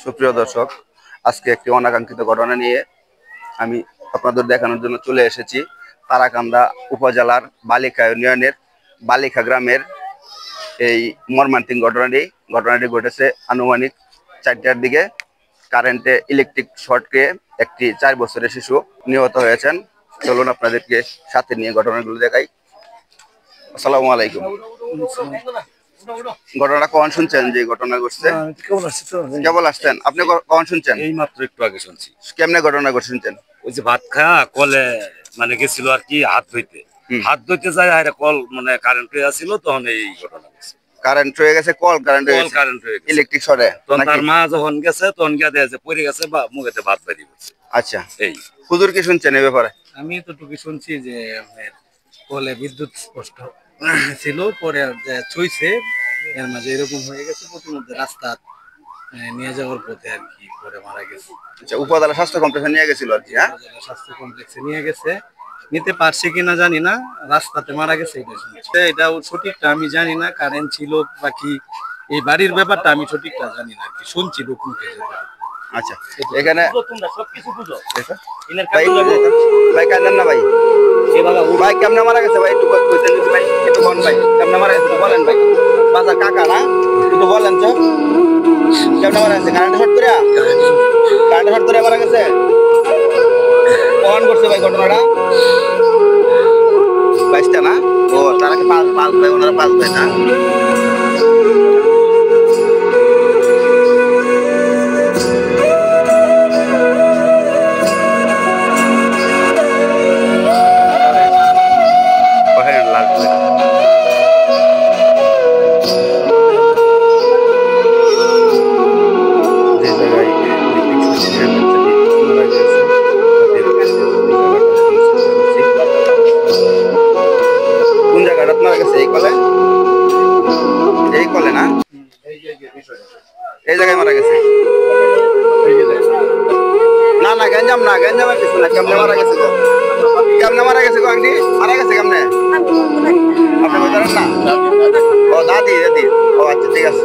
সুপ্রিয় দর্শক, আজকে একটি অনাকাঙ্ক্ষিত ঘটনা নিয়ে আমি আপনাদের দেখানোর জন্য চলে এসেছি তারাকান্দা উপজেলার বালিকা ইউনিয়নের বালিকা গ্রামের এই মর্মান্তিক ঘটনাটি ঘটেছে আনুমানিক 4টার দিকে। কারেন্টে ইলেকট্রিক শর্ট খেয়ে একটি 4 বছরের শিশু নিহত হয়েছেন। চলুন আপনাদেরকে সাথে নিয়ে ঘটনাগুলো দেখাই। আসসালামু আলাইকুম। ঘটনাটা কখন শুনছেন? যে ঘটনা ঘটছে কেবল আসছেন আপনি? কখন শুনছেন? এই মাত্র একটু আগে শুনছি। কেমনে ঘটনা ঘটছে শুনছেন? ওই যে ভাত খাওয়া কলে মানে গেছিল আর কি, হাত ধুইতে যায় আর কল মানে কারেন্ট হয়ে আসছিল, তখন এই ঘটনা ঘটছে। কারেন্ট হয়ে গেছে, কারেন্ট হয়ে গেছে ইলেকট্রিক শর্টে। তখন তার মা যখন গেছে তখন গিয়ে দেখে পড়ে গেছে বা মুখেতে ভাত বেরিয়ে গেছে। আচ্ছা, এই হুজুর কি শুনছেন এই ব্যাপারে? আমি এতটুকু শুনছি যে কলে বিদ্যুৎ স্পষ্ট ছিল, পরে ছুঁইছে, এর মাঝে এরকম হয়ে গেছে, প্রতিমধ্যে রাস্তা নিয়ে যাওয়ার পথে আর কি পরে মারা গেছে। আচ্ছা, উপজেলা স্বাস্থ্য কমপ্লেক্সে নিয়ে গেছিল আর কি? হ্যাঁ, স্বাস্থ্য কমপ্লেক্সে নিয়ে গেছে, নিতে পারছে কিনা জানি না, রাস্তাতে মারা গেছে এটা শুনছি। এটাও সঠিকটা আমি জানি না, কারেন্ট ছিল বাকি এই বাড়ির ব্যাপারটা আমি সঠিকটা জানি না আর কি, শুনছি লোক মুখে। আচ্ছা, এখানে ভাই কান্দেন না ভাই, ভাই কেমনে মারা গেছে ভাই? একটু কইতেন ভাই, একটু বলেন ভাই কেমনে মারা গেছে বলেন ভাই। বাজার কাকা না, একটু বলেন তো কেমনে মারা গেছে? কারেন্ট শর্ট করে মারা গেছে। কখন করছে ভাই ঘটনাটা? 22টা না? ও, তারা কি পাঁচ ভাই? ওনারা 5 ভাই না? কোন জায়গাটা মারা গেছে? এই কলে না? এই জায়গায় মারা গেছে না? না গ্যাঞ্জামের কিছু না। কেমনে মারা গেছে গো? কেমনে মারা গেছে গো? আন্টি মারা গেছে কেমনে? আপনি বলতে না? ও দাদি। ও আচ্ছা, ঠিক আছে।